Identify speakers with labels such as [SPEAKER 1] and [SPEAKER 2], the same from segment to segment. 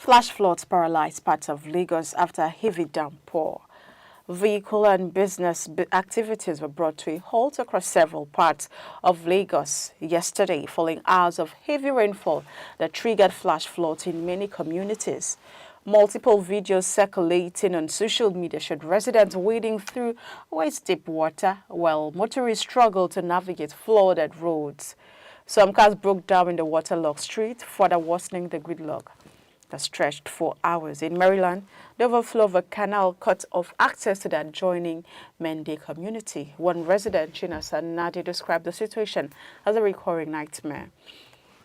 [SPEAKER 1] Flash floods paralyzed parts of Lagos after a heavy downpour. Vehicle and business activities were brought to a halt across several parts of Lagos yesterday following hours of heavy rainfall that triggered flash floods in many communities. Multiple videos circulating on social media showed residents wading through waist-deep water while motorists struggled to navigate flooded roads. Some cars broke down in the waterlogged street, further worsening the gridlock that stretched for hours. In Maryland, the overflow of a canal cut off access to the adjoining Mende community. One resident, China Sanadi, described the situation as a recurring nightmare.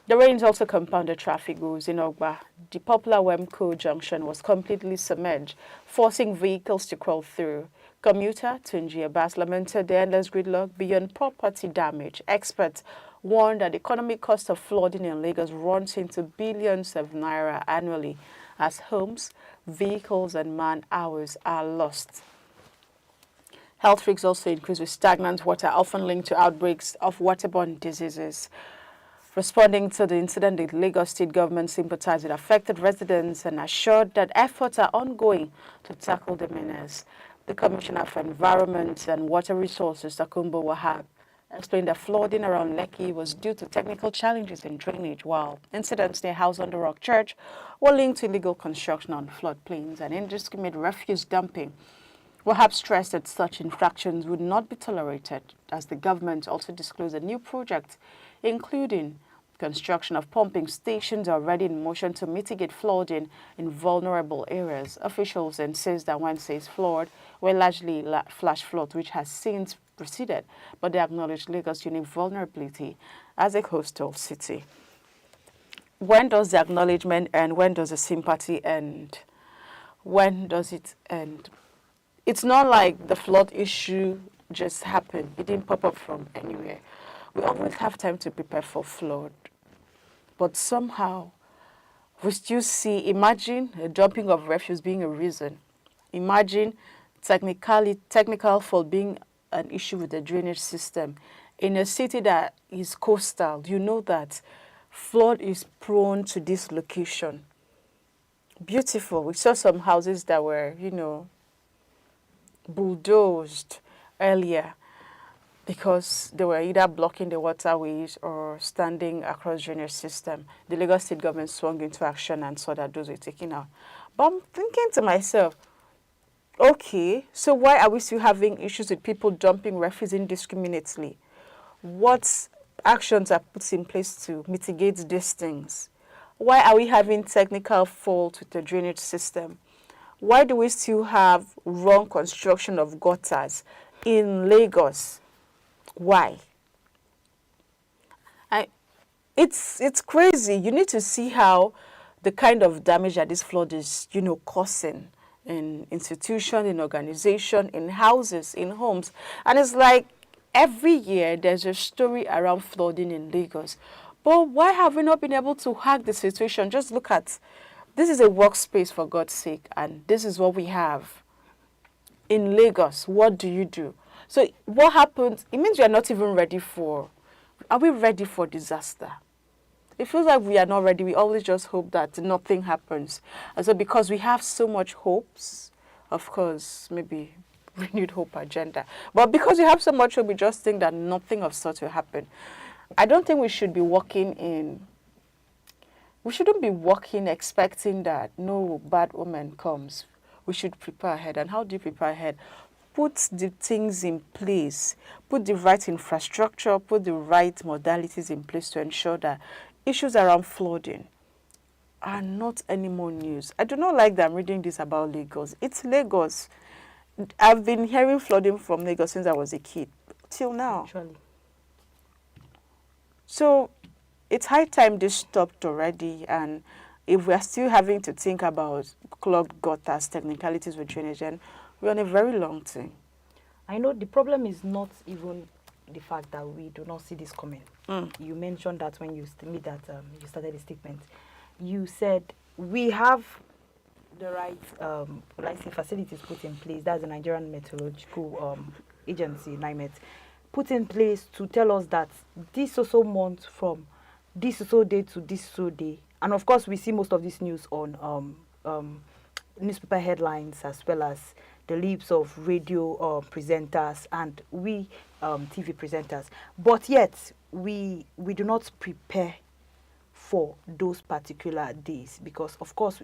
[SPEAKER 1] The rains also compounded traffic woes in Ogba. The popular Wemco junction was completely submerged, forcing vehicles to crawl through. Commuter Tunji Abbas lamented the endless gridlock beyond property damage. Experts warned that the economic cost of flooding in Lagos runs into billions of naira annually as homes, vehicles and man-hours are lost. Health risks also increase with stagnant water, often linked to outbreaks of waterborne diseases. Responding to the incident, the Lagos State government sympathized with affected residents and assured that efforts are ongoing to tackle the menace. The Commissioner for Environment and Water Resources, Takumbo Wahab, explained that flooding around Lekki was due to technical challenges in drainage, while incidents near House on the Rock Church were linked to illegal construction on floodplains and indiscriminate refuse dumping. Wahab stressed that such infractions would not be tolerated, as the government also disclosed a new project, including construction of pumping stations already in motion to mitigate flooding in vulnerable areas. Officials insist that Wednesday's flood were largely flash floods, which has since receded, but they acknowledge Lagos' unique vulnerability as a coastal city. When does the acknowledgement end? When does the sympathy end? When does it end? It's not like the flood issue just happened. It didn't pop up from anywhere. We always have time to prepare for flood. But somehow, we still see, imagine a dumping of refuse being a reason. Imagine technical fault being an issue with the drainage system. In a city that is coastal, you know that flood is prone to dislocation. Beautiful. We saw some houses that were, bulldozed earlier because they were either blocking the waterways or standing across drainage system. The Lagos State government swung into action and saw that those were taken out. But I'm thinking to myself, okay, so why are we still having issues with people dumping refuse indiscriminately? What actions are put in place to mitigate these things? Why are we having technical fault with the drainage system? Why do we still have wrong construction of gutters in Lagos? Why? It's crazy. You need to see how the kind of damage that this flood is, causing in institution, in organization, in houses, in homes. And it's like every year there's a story around flooding in Lagos. But why have we not been able to hack the situation? Just look at, this is a workspace for God's sake, and this is what we have. In Lagos, what do you do? So what happens? It means we are not even ready are we ready for disaster? It feels like we are not ready. We always just hope that nothing happens. And so because we have so much hopes, of course, maybe renewed hope agenda. But because we have so much hope, we just think that nothing of such will happen. I don't think we should be we shouldn't be walking expecting that no bad omen comes. We should prepare ahead. And how do you prepare ahead? Put the things in place, put the right infrastructure, put the right modalities in place to ensure that issues around flooding are not anymore news. I do not like that I'm reading this about Lagos. It's Lagos. I've been hearing flooding from Lagos since I was a kid, till now.
[SPEAKER 2] Actually.
[SPEAKER 1] So it's high time this stopped already, and if we're still having to think about clogged gutters, technicalities with drainage, then we're on a very long thing.
[SPEAKER 2] I know the problem is not even the fact that we do not see this coming. You mentioned that when you made that you started the statement. You said we have the right facilities put in place. That's the Nigerian Meteorological Agency, NIMET, put in place to tell us that this also month from this so day to this so day, And of course, we see most of this news on newspaper headlines, as well as the lips of radio presenters and we TV presenters. But yet, we do not prepare for those particular days, because of course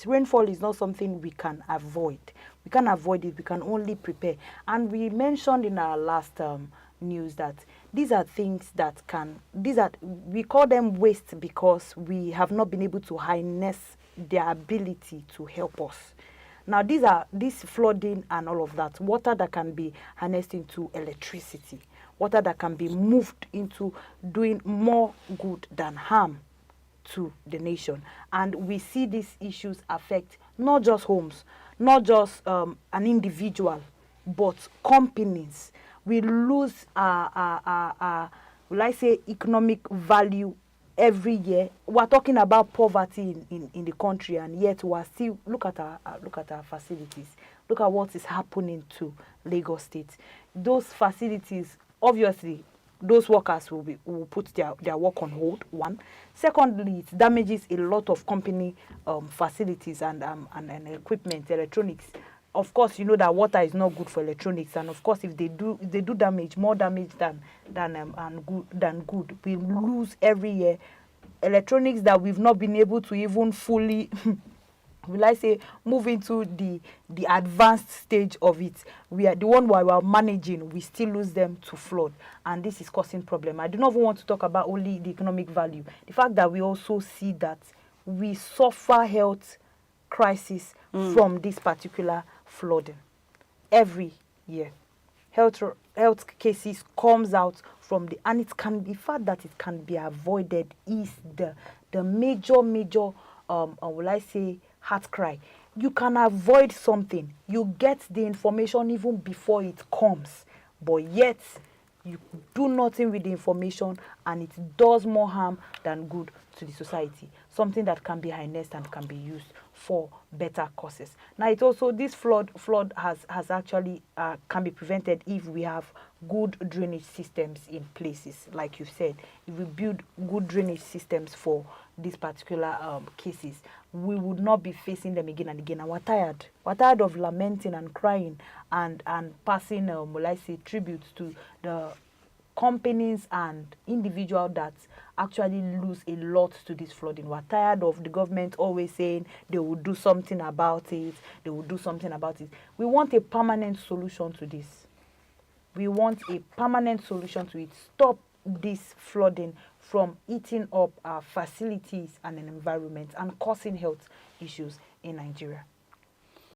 [SPEAKER 2] rainfall is not something we can avoid. We can't avoid it, we can only prepare. And we mentioned in our last news that these are things that we call them waste because we have not been able to harness their ability to help us. Now this flooding and all of that, water that can be harnessed into electricity, water that can be moved into doing more good than harm to the nation. And we see these issues affect not just homes, not just an individual, but companies. We lose will I say, economic value every year. We're talking about poverty in the country, and yet we are still look at our facilities. Look at what is happening to Lagos State. Those facilities, obviously, those workers will put their work on hold. One, secondly, it damages a lot of company facilities and equipment, electronics. Of course, you know that water is not good for electronics, and of course, if they do damage, more damage than good, we lose every year electronics that we've not been able to even fully will I say move into the advanced stage of it. We are the one while we are managing, we still lose them to flood, and this is causing problem. I do not even want to talk about only the economic value. The fact that we also see that we suffer health crisis from this particular flooding every year. Health cases comes out from and it can be fact that it can be avoided is the major will I say heart cry. You can avoid something, you get the information even before it comes, but yet you do nothing with the information and it does more harm than good to the society. Something that can be harnessed and can be used for better causes. Now, it also, this flood has actually can be prevented if we have good drainage systems in places. Like you said, if we build good drainage systems for these particular cases, we would not be facing them again and again. And we're tired. We're tired of lamenting and crying and passing, will I say, tributes to the companies and individuals that actually lose a lot to this flooding. We're tired of the government always saying they will do something about it. They will do something about it. We want a permanent solution to this. We want a permanent solution to it. Stop this flooding from eating up our facilities and an environment and causing health issues in Nigeria.